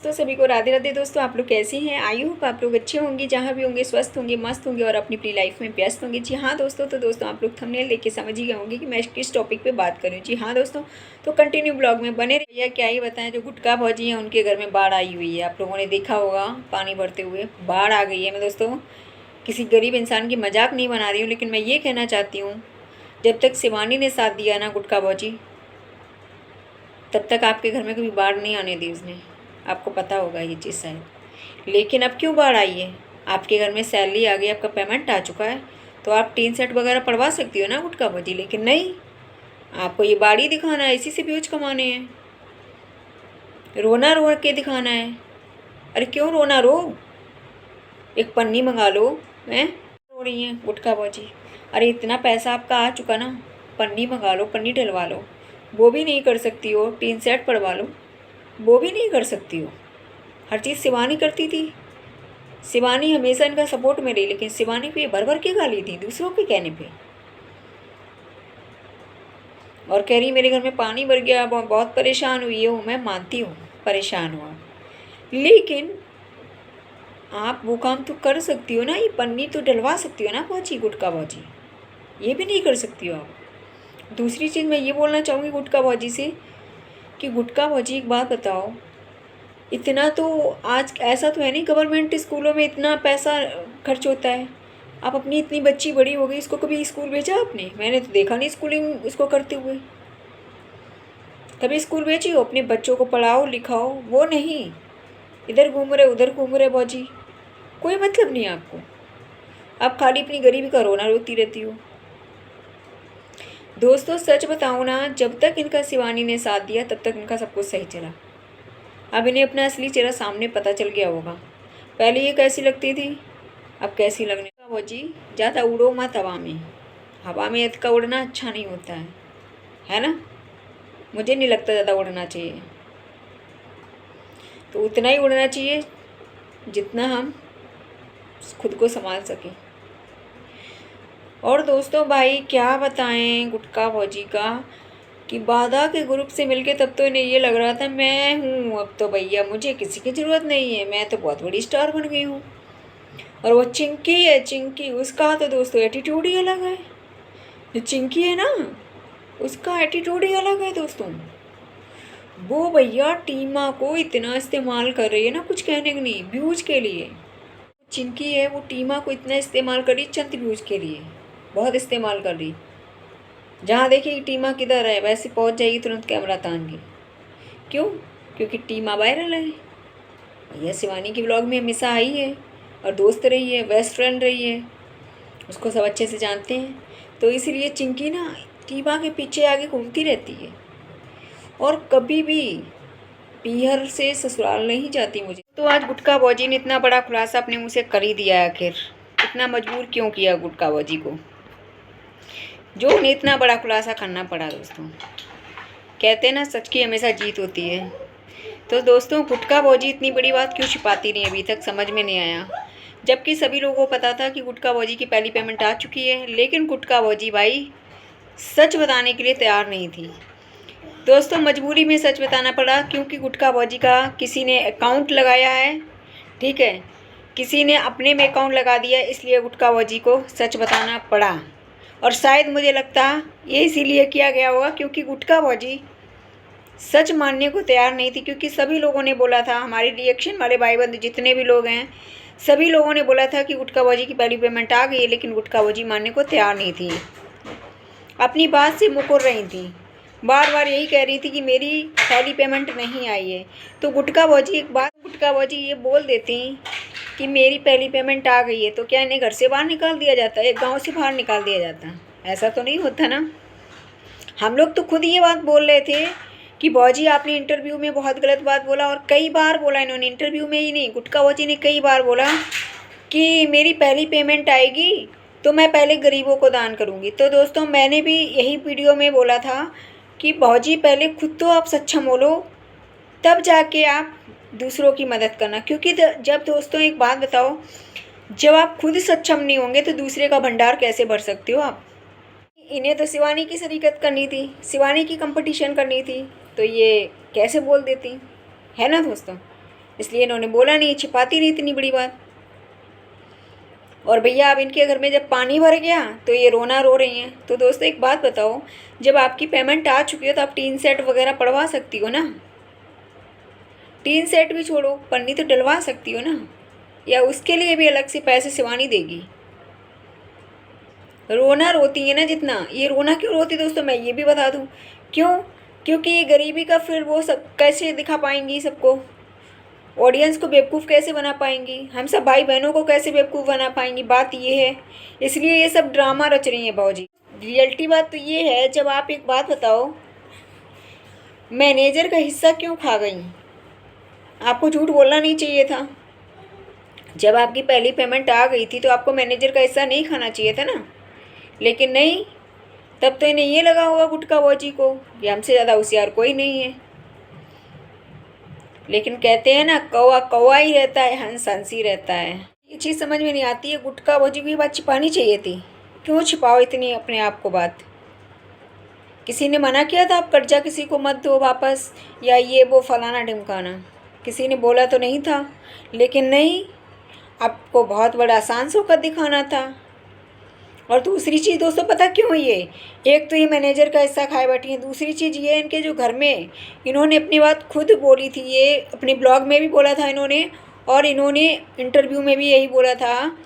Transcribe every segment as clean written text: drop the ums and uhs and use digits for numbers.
दोस्तों सभी को राधे राधे। दोस्तों आप लोग कैसे हैं? आई होप आप लोग अच्छे होंगे, जहाँ भी होंगे स्वस्थ होंगे, मस्त होंगे और अपनी लाइफ में व्यस्त होंगे। जी हाँ दोस्तों, तो दोस्तों आप लोग थंबनेल देख के समझ ही गए होंगे कि मैं किस टॉपिक पे बात कर रही हूँ। जी हाँ दोस्तों, तो कंटिन्यू ब्लॉग में बने रहिए। क्या ही बताएं, जो गुटखा भौजी हैं उनके घर में बाढ़ आई हुई है। आप लोगों ने देखा होगा, पानी भरते हुए बाढ़ आ गई है। मैं दोस्तों किसी गरीब इंसान की मजाक नहीं बना रही हूँ, लेकिन मैं ये कहना चाहती हूँ, जब तक शिवानी ने साथ दिया ना गुटखा भौजी, तब तक आपके घर में कभी बाढ़ नहीं आने दी उसने। आपको पता होगा ये चीज़ शायद। लेकिन अब क्यों बाढ़ आई है? आपके घर में सैलरी आ गई, आपका पेमेंट आ चुका है, तो आप टीन सेट वगैरह पड़वा सकती हो ना गुटखा भौजी। लेकिन नहीं, आपको ये बाड़ी दिखाना है, इसी से व्यूज कमाने हैं, रोना रो के दिखाना है। अरे क्यों रोना रो, एक पन्नी मंगा लो। हैं रो रही हैं गुटखा भौजी? अरे इतना पैसा आपका आ चुका ना, पन्नी मंगा लो, पन्नी डलवा लो। वो भी नहीं कर सकती हो? टीन सेट पड़वा लो, वो भी नहीं कर सकती हो? हर चीज़ शिवानी करती थी। शिवानी हमेशा इनका सपोर्ट में रही, लेकिन शिवानी को ये भर भर के गाली थी दूसरों के कहने पे। और कह रही मेरे घर में पानी भर गया, बहुत परेशान हुई हूँ। मैं मानती हूँ परेशान हुआ, लेकिन आप वो काम तो कर सकती हो ना, ये पन्नी तो डलवा सकती हो ना भौजी, गुटखा भौजी। ये भी नहीं कर सकती हो आप। दूसरी चीज़ मैं ये बोलना चाहूँगी गुटखा भौजी से कि गुटखा भौजी एक बात बताओ, इतना तो आज ऐसा तो है नहीं गवर्नमेंट स्कूलों में इतना पैसा खर्च होता है। आप अपनी इतनी बच्ची बड़ी हो गई, इसको कभी स्कूल भेजा आपने? मैंने तो देखा नहीं स्कूलिंग उसको करते हुए। कभी स्कूल भेजी हो? अपने बच्चों को पढ़ाओ लिखाओ, वो नहीं, इधर घूम रहे उधर घूम रहे भौजी, कोई मतलब नहीं आपको। आप खाली अपनी गरीबी का रोना रोती रहती हो। दोस्तों सच बताऊँ ना, जब तक इनका शिवानी ने साथ दिया तब तक इनका सब कुछ सही चला। अब इन्हें अपना असली चेहरा सामने पता चल गया होगा। पहले ये कैसी लगती थी, अब कैसी लगने का। भौजी ज़्यादा उड़ो मत हवा में, हवा में का उड़ना अच्छा नहीं होता है ना? मुझे नहीं लगता ज़्यादा उड़ना चाहिए। तो उतना ही उड़ना चाहिए जितना हम खुद को संभाल सकें। और दोस्तों भाई क्या बताएं गुटखा भौजी का, कि बाधा के ग्रुप से मिलके तब तो इन्हें ये लग रहा था मैं हूँ, अब तो भैया मुझे किसी की ज़रूरत नहीं है, मैं तो बहुत बड़ी स्टार बन गई हूँ। और वो चिंकी है, चिंकी, उसका तो दोस्तों एटीट्यूड ही अलग है। जो चिंकी है ना, उसका एटीट्यूड ही अलग है दोस्तों। वो भैया टीमा को इतना इस्तेमाल कर रही है ना, कुछ कहने को नहीं, व्यूज के लिए। चिंकी है वो टीमा को इतना इस्तेमाल कर रही, चंद व्यूज के लिए बहुत इस्तेमाल कर रही। जहाँ देखिए टीमा किधर है, वैसे पहुँच जाएगी तुरंत कैमरा तान के। क्यों? क्योंकि टीमा वायरल है। भैया शिवानी की ब्लॉग में हमेशा आई है और दोस्त रही है, बेस्ट फ्रेंड रही है, उसको सब अच्छे से जानते हैं। तो इसलिए चिंकी ना टीमा के पीछे आगे घूमती रहती है और कभी भी पीहर से ससुराल नहीं जाती। मुझे तो आज गुटखा भौजी ने इतना बड़ा खुलासा अपने मुँह से कर ही दिया है। आखिर इतना मजबूर क्यों किया गुटखा भौजी को, जो उन्हें इतना बड़ा खुलासा करना पड़ा। दोस्तों कहते हैं ना, सच की हमेशा जीत होती है। तो दोस्तों गुटखा भौजी इतनी बड़ी बात क्यों छिपाती रही, अभी तक समझ में नहीं आया। जबकि सभी लोगों को पता था कि गुटखा भौजी की पहली पेमेंट आ चुकी है, लेकिन गुटखा भौजी भाई सच बताने के लिए तैयार नहीं थी। दोस्तों मजबूरी में सच बताना पड़ा, क्योंकि गुटखा भौजी का किसी ने अकाउंट लगाया है, ठीक है, किसी ने अपने में अकाउंट लगा दिया, इसलिए गुटखा भौजी को सच बताना पड़ा। और शायद मुझे लगता ये इसीलिए किया गया होगा क्योंकि गुटखा भौजी सच मानने को तैयार नहीं थी। क्योंकि सभी लोगों ने बोला था, हमारे रिएक्शन वाले भाई बंधु जितने भी लोग हैं, सभी लोगों ने बोला था कि गुटखा भौजी की पहली पेमेंट आ गई है, लेकिन गुटखा भौजी मानने को तैयार नहीं थी, अपनी बात से मुकर रही थी, बार बार यही कह रही थी कि मेरी पहली पेमेंट नहीं आई है। तो गुटखा भौजी एक बात, गुटखा भौजी ये बोल देती कि मेरी पहली पेमेंट आ गई है, तो क्या इन्हें घर से बाहर निकाल दिया जाता है, गाँव से बाहर निकाल दिया जाता? ऐसा तो नहीं होता ना। हम लोग तो खुद ये बात बोल रहे थे कि भौजी आपने इंटरव्यू में बहुत गलत बात बोला, और कई बार बोला इन्होंने, इंटरव्यू में ही नहीं, गुटखा भौजी ने कई बार बोला कि मेरी पहली पेमेंट आएगी तो मैं पहले गरीबों को दान करूंगी। तो दोस्तों मैंने भी यही वीडियो में बोला था कि भौजी पहले खुद तो आप सक्षम हो लो, तब जाके आप दूसरों की मदद करना। क्योंकि जब दोस्तों एक बात बताओ, जब आप खुद सक्षम नहीं होंगे तो दूसरे का भंडार कैसे भर सकते हो आप? इन्हें तो शिवानी की शरीकत करनी थी, शिवानी की कंपटीशन करनी थी, तो ये कैसे बोल देती है ना दोस्तों। इसलिए इन्होंने बोला नहीं, छिपाती नहीं इतनी बड़ी बात। और भैया अब इनके घर में जब पानी भर गया तो ये रोना रो रही हैं। तो दोस्तों एक बात बताओ, जब आपकी पेमेंट आ चुकी है तो आप टीन सेट वगैरह पड़वा सकती हो ना। टीन सेट भी छोड़ो, पन्नी तो डलवा सकती हो ना, या उसके लिए भी अलग से पैसे शिवानी देगी। रोना रोती है ना जितना, ये रोना क्यों रोती दोस्तों मैं ये भी बता दूं क्यों। क्योंकि ये गरीबी का फिर वो सब कैसे दिखा पाएंगी सबको, ऑडियंस को बेवकूफ़ कैसे बना पाएंगी, हम सब भाई बहनों को कैसे बेवकूफ़ बना पाएंगी, बात ये है। इसलिए ये सब ड्रामा रच रही है भाजी। रियलिटी बात तो ये है, जब आप एक बात बताओ, मैनेजर का हिस्सा क्यों खा गई। आपको झूठ बोलना नहीं चाहिए था। जब आपकी पहली पेमेंट आ गई थी तो आपको मैनेजर का हिस्सा नहीं खाना चाहिए था ना। लेकिन नहीं, तब तो इन्हें ये लगा होगा गुटका बाजी को कि हमसे ज़्यादा होशियार कोई नहीं है। लेकिन कहते हैं ना, कौवा कौवा ही रहता है, हंस हंस ही रहता है। ये चीज़ समझ में नहीं आती है, गुटका बाजी की बात छिपानी चाहिए थी। क्यों छिपाओ इतनी अपने आप को बात। किसी ने मना किया था आप कर्जा किसी को मत दो वापस, या ये वो फलाना ढिमकाना, किसी ने बोला तो नहीं था। लेकिन नहीं, आपको बहुत बड़ा आसान होकर दिखाना था। और दूसरी चीज़ दोस्तों पता क्यों ये, एक तो ये मैनेजर का हिस्सा खाए बैठी हैं, दूसरी चीज़ ये इनके जो घर में इन्होंने अपनी बात खुद बोली थी, ये अपने ब्लॉग में भी बोला था इन्होंने, और इन्होंने इंटरव्यू में भी यही बोला था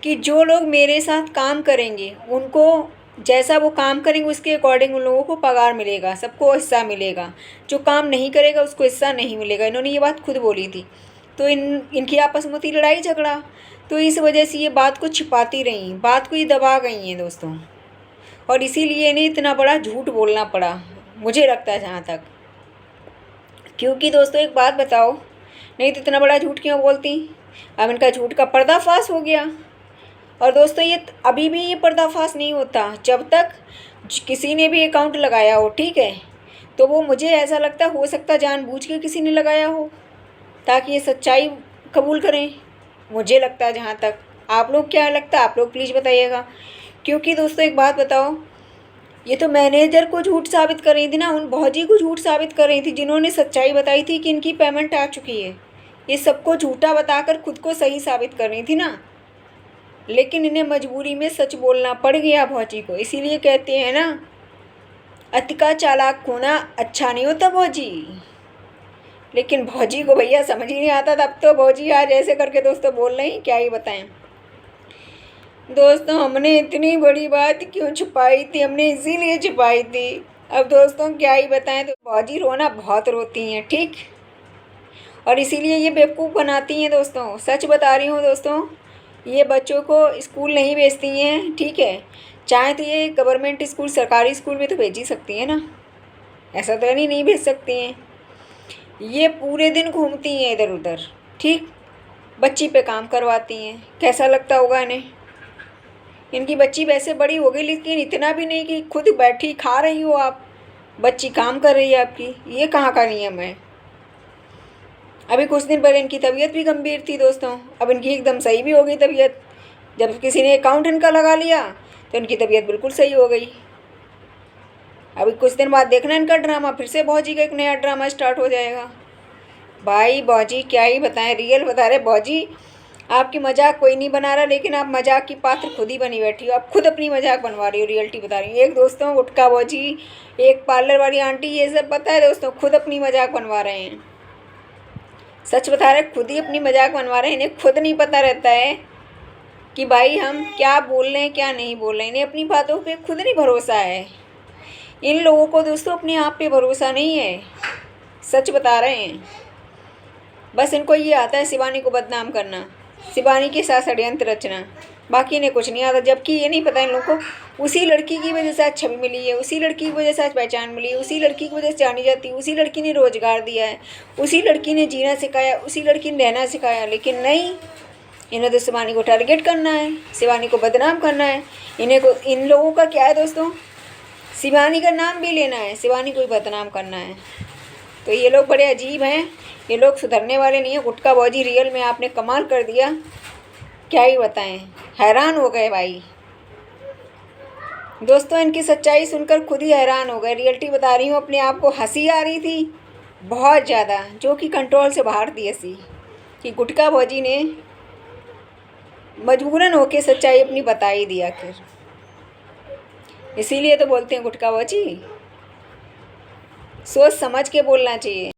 कि जो लोग मेरे साथ काम करेंगे उनको जैसा वो काम करेंगे उसके अकॉर्डिंग उन लोगों को पगार मिलेगा, सबको हिस्सा मिलेगा। जो काम नहीं करेगा उसको हिस्सा नहीं मिलेगा। इन्होंने ये बात खुद बोली थी। तो इनकी आपस में होती लड़ाई झगड़ा, तो इस वजह से ये बात को छिपाती रहीं, बात को ये दबा गई हैं दोस्तों। और इसीलिए इन्हें इतना बड़ा झूठ बोलना पड़ा, मुझे लगता है जहाँ तक। क्योंकि दोस्तों एक बात बताओ, नहीं तो इतना बड़ा झूठ क्यों बोलती। अब इनका झूठ का पर्दाफाश हो गया। और दोस्तों ये अभी भी ये पर्दाफाश नहीं होता जब तक किसी ने भी अकाउंट लगाया हो, ठीक है। तो वो मुझे ऐसा लगता हो सकता जानबूझ के किसी ने लगाया हो ताकि ये सच्चाई कबूल करें, मुझे लगता है जहाँ तक। आप लोग क्या लगता है, आप लोग प्लीज़ बताइएगा। क्योंकि दोस्तों एक बात बताओ, ये तो मैनेजर को झूठ साबित कर रही थी ना, उन भौजी को झूठ साबित कर रही थी जिन्होंने सच्चाई बताई थी कि इनकी पेमेंट आ चुकी है। ये सबको झूठा बताकर खुद को सही साबित कर रही थी ना। लेकिन इन्हें मजबूरी में सच बोलना पड़ गया भौजी को। इसीलिए कहते हैं ना, अति का चालाक होना अच्छा नहीं होता भौजी। लेकिन भौजी को भैया समझ ही नहीं आता। तब तो भौजी आज ऐसे करके दोस्तों बोल रही, क्या ही बताएं दोस्तों। हमने इतनी बड़ी बात क्यों छुपाई थी, हमने इसीलिए छुपाई थी। अब दोस्तों क्या ही बताएं, तो भौजी रोना बहुत रोती हैं, ठीक। और इसीलिए ये बेवकूफ़ बनाती हैं दोस्तों। सच बता रही हूँ दोस्तों, ये बच्चों को स्कूल नहीं भेजती हैं, ठीक है। चाहे तो ये गवर्नमेंट स्कूल, सरकारी स्कूल में तो भेज ही सकती हैं ना, ऐसा तो नहीं भेज सकती हैं। ये पूरे दिन घूमती हैं इधर उधर, ठीक। बच्ची पे काम करवाती हैं, कैसा लगता होगा इन्हें। इनकी बच्ची वैसे बड़ी हो गई, लेकिन इतना भी नहीं कि खुद बैठी खा रही हो आप, बच्ची काम कर रही है आपकी। ये कहाँ का नियम है। अभी कुछ दिन पहले इनकी तबीयत भी गंभीर थी दोस्तों, अब इनकी एकदम सही भी हो गई तबीयत। जब किसी ने अकाउंट इनका लगा लिया तो इनकी तबीयत बिल्कुल सही हो गई। अभी कुछ दिन बाद देखना इनका ड्रामा, फिर से भौजी का एक नया ड्रामा स्टार्ट हो जाएगा। भाई भौजी क्या ही बताएं, रियल बता रहे भौजी। आपकी मजाक कोई नहीं बना रहा, लेकिन आप मजाक की पात्र खुद ही बनी बैठी हो। आप खुद अपनी मजाक बनवा रही हो, रियलिटी बता रही हो। एक दोस्तों गुटका भौजी, एक पार्लर वाली आंटी, ये सब पता है दोस्तों, खुद अपनी मजाक बनवा रहे हैं। सच बता रहे, खुद ही अपनी मजाक बनवा रहे हैं। इन्हें खुद नहीं पता रहता है कि भाई हम क्या बोल रहे हैं क्या नहीं बोल रहे हैं। इन्हें अपनी बातों पे खुद नहीं भरोसा है। इन लोगों को दोस्तों अपने आप पे भरोसा नहीं है, सच बता रहे हैं। बस इनको ये आता है शिवानी को बदनाम करना, शिवानी के साथ षड्यंत्र रचना, बाकी इन्हें कुछ नहीं आता। जबकि ये नहीं पता इन लोगों को उसी लड़की की वजह से आज छवि मिली है, उसी लड़की की वजह से आज पहचान मिली है, उसी लड़की की वजह से जानी जाती है, उसी लड़की ने रोजगार दिया है, उसी लड़की ने जीना सिखाया, उसी लड़की ने रहना सिखाया। लेकिन नहीं, इन्हें तो शिवानी को टारगेट करना है, शिवानी को बदनाम करना है। इन लोगों का क्या है दोस्तों, शिवानी का नाम भी लेना है, शिवानी को ही बदनाम करना है। तो ये लोग बड़े अजीब हैं, ये लोग सुधरने वाले नहीं है। गुटका बाजी रियल में आपने कमाल कर दिया, क्या ही बताएं, हैरान हो गए भाई दोस्तों। इनकी सच्चाई सुनकर खुद ही हैरान हो गए। रियलिटी बता रही हूँ, अपने आप को हंसी आ रही थी बहुत ज़्यादा, जो कि कंट्रोल से बाहर थी ऐसी कि गुटका भौजी ने मजबूरन होके सच्चाई अपनी बता ही दी आखिर। इसीलिए तो बोलते हैं गुटका भौजी, सोच समझ के बोलना चाहिए।